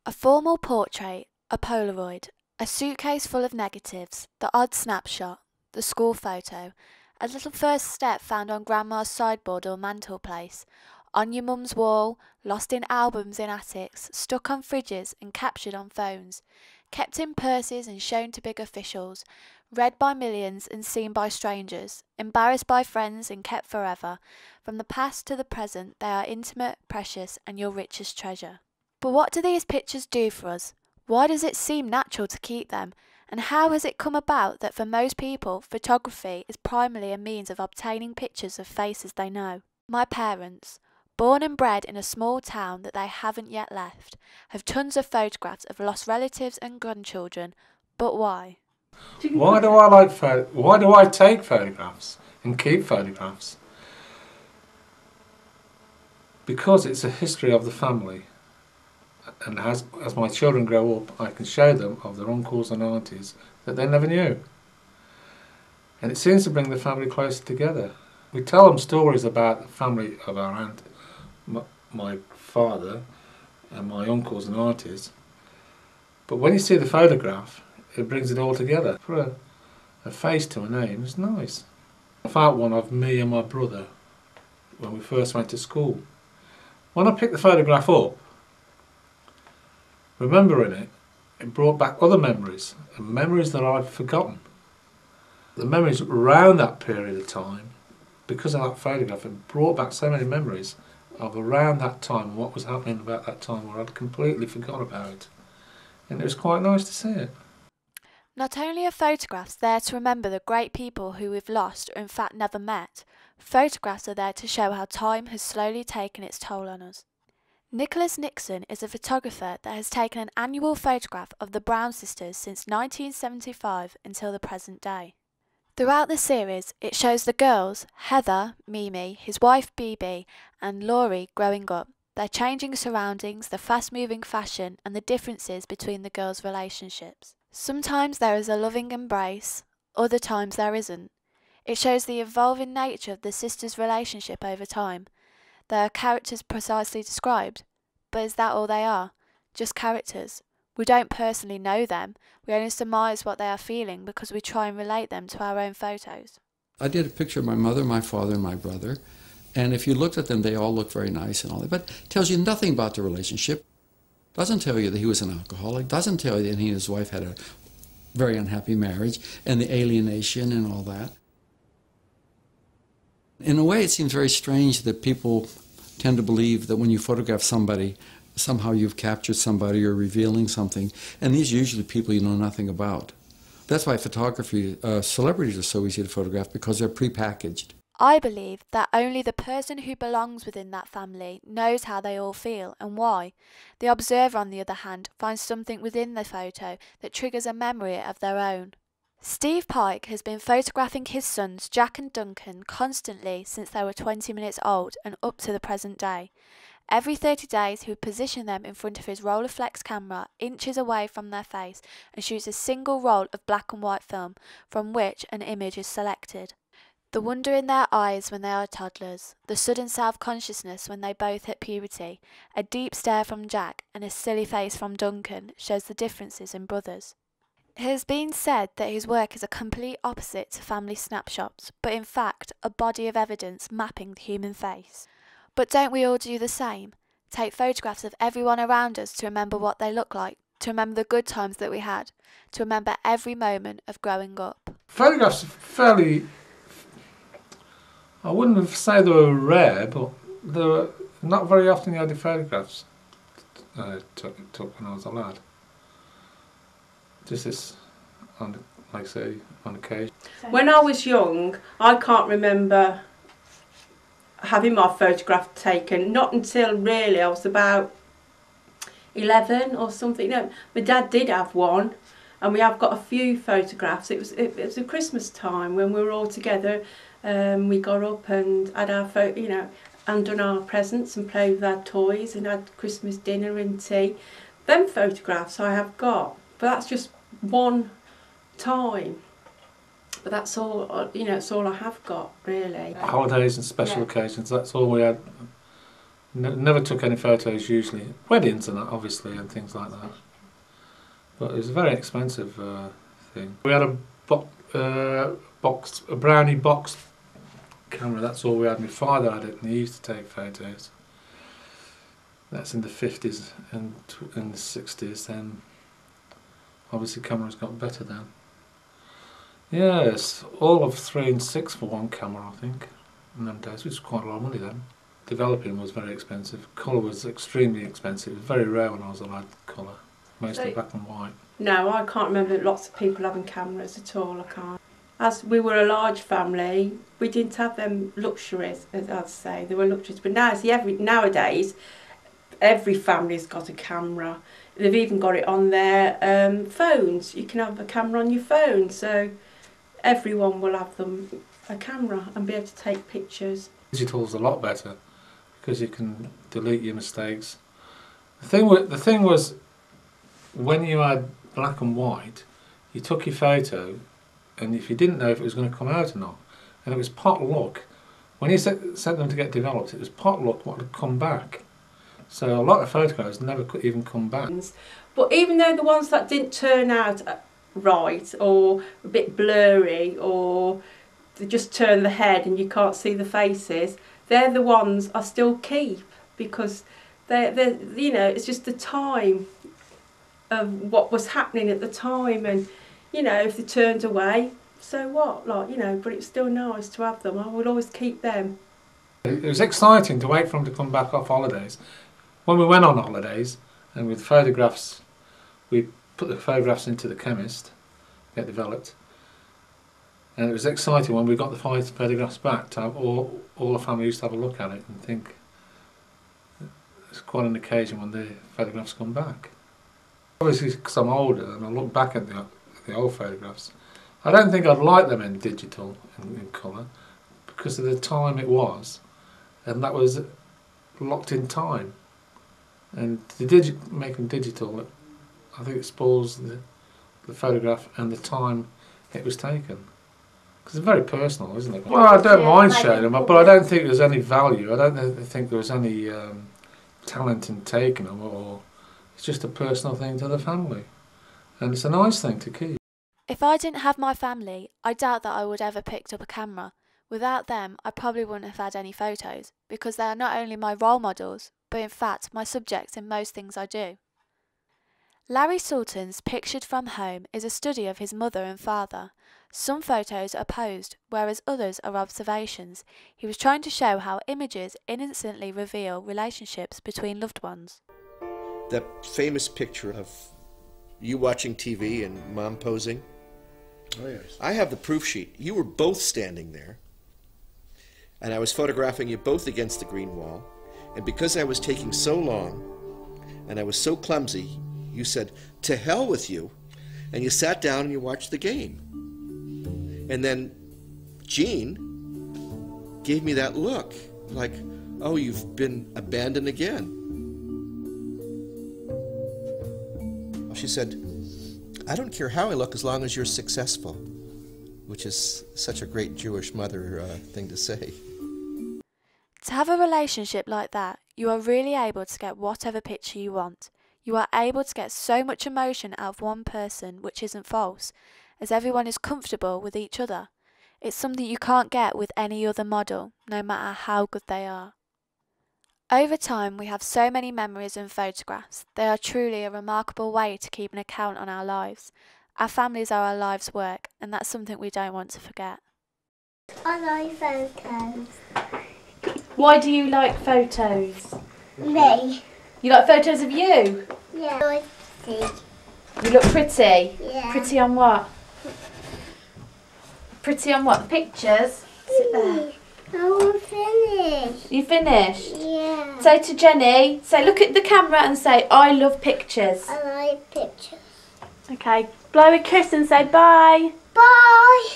A formal portrait, a Polaroid, a suitcase full of negatives, the odd snapshot, the school photo, a little first step found on grandma's sideboard or mantelpiece, on your mum's wall, lost in albums in attics, stuck on fridges and captured on phones, kept in purses and shown to big officials, read by millions and seen by strangers, embarrassed by friends and kept forever. From the past to the present, they are intimate, precious, and your richest treasure. But what do these pictures do for us? Why does it seem natural to keep them? And how has it come about that for most people, photography is primarily a means of obtaining pictures of faces they know? My parents, born and bred in a small town that they haven't yet left, have tons of photographs of lost relatives and grandchildren. But why? Why do I take photographs and keep photographs? Because it's a history of the family. And as my children grow up, I can show them of their uncles and aunties that they never knew. And it seems to bring the family closer together. We tell them stories about the family of our aunt, my father, and my uncles and aunties. But when you see the photograph, it brings it all together. For a face to a name is nice. I found one of me and my brother when we first went to school. When I picked the photograph up, remembering it, it brought back other memories, and memories that I'd forgotten. The memories around that period of time, because of that photograph, it brought back so many memories of around that time and what was happening about that time where I'd completely forgotten about it. And it was quite nice to see it. Not only are photographs there to remember the great people who we've lost or in fact never met, photographs are there to show how time has slowly taken its toll on us. Nicholas Nixon is a photographer that has taken an annual photograph of the Brown sisters since 1975 until the present day. Throughout the series, it shows the girls, Heather, Mimi, his wife Bibi, and Laurie growing up, their changing surroundings, the fast-moving fashion, and the differences between the girls' relationships. Sometimes there is a loving embrace, other times there isn't. It shows the evolving nature of the sisters' relationship over time. They are characters precisely described, but is that all they are? Just characters. We don't personally know them, we only surmise what they are feeling because we try and relate them to our own photos. I did a picture of my mother, my father, and my brother, and if you looked at them, they all look very nice and all that, but it tells you nothing about the relationship. Doesn't tell you that he was an alcoholic, doesn't tell you that he and his wife had a very unhappy marriage, and the alienation and all that. In a way, it seems very strange that people tend to believe that when you photograph somebody, somehow you've captured somebody or revealing something, and these are usually people you know nothing about. That's why photography, celebrities are so easy to photograph, because they're prepackaged. I believe that only the person who belongs within that family knows how they all feel and why. The observer, on the other hand, finds something within the photo that triggers a memory of their own. Steve Pike has been photographing his sons Jack and Duncan constantly since they were 20 minutes old and up to the present day. Every 30 days he would position them in front of his Rolleiflex camera inches away from their face and shoots a single roll of black and white film from which an image is selected. The wonder in their eyes when they are toddlers, the sudden self-consciousness when they both hit puberty, a deep stare from Jack and a silly face from Duncan shows the differences in brothers. It has been said that his work is a complete opposite to family snapshots, but in fact a body of evidence mapping the human face. But don't we all do the same? Take photographs of everyone around us to remember what they look like, to remember the good times that we had, to remember every moment of growing up. Photographs are fairly, I wouldn't say they were rare, but they were not very often you had the photographs I took when I was a lad. Just this, like I say, on occasion. When I was young, I can't remember having my photograph taken, not until really I was about 11 or something. No, my dad did have one, and we have got a few photographs. It was a Christmas time when we were all together. We got up and had our and done our presents and played with our toys and had Christmas dinner and tea. Them photographs I have got, but that's just one time. But that's all, it's all I have got, really. Holidays and special occasions, that's all we had Never took any photos usually. Weddings and that, obviously, and things like that. But it was a very expensive thing. We had a Brownie box camera. That's all we had. My father had it, and he used to take photos. That's in the 50s and in the 60s. Then obviously cameras got better then. Yes, all of 3 and 6 for one camera, I think, in them days, which was quite a lot of money then. Developing was very expensive. Colour was extremely expensive. It was very rare when I was a lad, colour. Mostly black and white. No, I can't remember lots of people having cameras at all, I can't. As we were a large family, we didn't have them luxuries, as I'd say. There were luxuries, but now, nowadays, every family's got a camera. They've even got it on their phones. You can have a camera on your phone, so everyone will have a camera and be able to take pictures. Digital's a lot better because you can delete your mistakes. The thing was, when you had black and white, you took your photo, and if you didn't know if it was going to come out or not, and it was pot luck. When you sent them to get developed, it was pot luck what would come back. So a lot of photographs never could even come back. But even though the ones that didn't turn out right, or a bit blurry, or they just turn the head and you can't see the faces, they're the ones I still keep, because they're you know, it's just the time of what was happening at the time, and you know, if they turned away, so what, like, you know, but it's still nice to have them. I would always keep them. It was exciting to wait for them to come back off holidays. When we went on holidays, and with photographs, we put the photographs into the chemist, get developed, and it was exciting when we got the photographs back to have all the family used to have a look at it and think it's quite an occasion when the photographs come back. Obviously, because I'm older and I look back at the old photographs, I don't think I'd like them in digital, in colour, because of the time it was, and that was locked in time. And make them digital, I think it spoils the photograph and the time it was taken. Because it's very personal, isn't it? Well, I don't mind showing them, but I don't think there's any value. I don't think there was any talent in taking them, or it's just a personal thing to the family. And it's a nice thing to keep. If I didn't have my family, I doubt that I would ever picked up a camera. Without them, I probably wouldn't have had any photos, because they are not only my role models, but in fact my subjects in most things I do. Larry Sultan's Pictured from Home is a study of his mother and father. Some photos are posed, whereas others are observations. He was trying to show how images innocently reveal relationships between loved ones. That famous picture of you watching TV and Mom posing. Oh, yes. I have the proof sheet. You were both standing there, and I was photographing you both against the green wall, and because I was taking so long, and I was so clumsy, you said, "To hell with you," and you sat down and you watched the game. And then Jean gave me that look, like, oh, you've been abandoned again. She said, "I don't care how I look as long as you're successful," which is such a great Jewish mother thing to say. To have a relationship like that, you are really able to get whatever picture you want. You are able to get so much emotion out of one person, which isn't false, as everyone is comfortable with each other. It's something you can't get with any other model, no matter how good they are. Over time, we have so many memories and photographs. They are truly a remarkable way to keep an account on our lives. Our families are our life's work, and that's something we don't want to forget. I like photos. Why do you like photos? Me. You like photos of you? Yeah. I like pretty. You look pretty? Yeah. Pretty on what? Pretty on what? The pictures? Sit there. I'm finished. You finished? Yeah. Say to Jenny, look at the camera and say, "I love pictures." I like pictures. Okay, blow a kiss and say bye. Bye.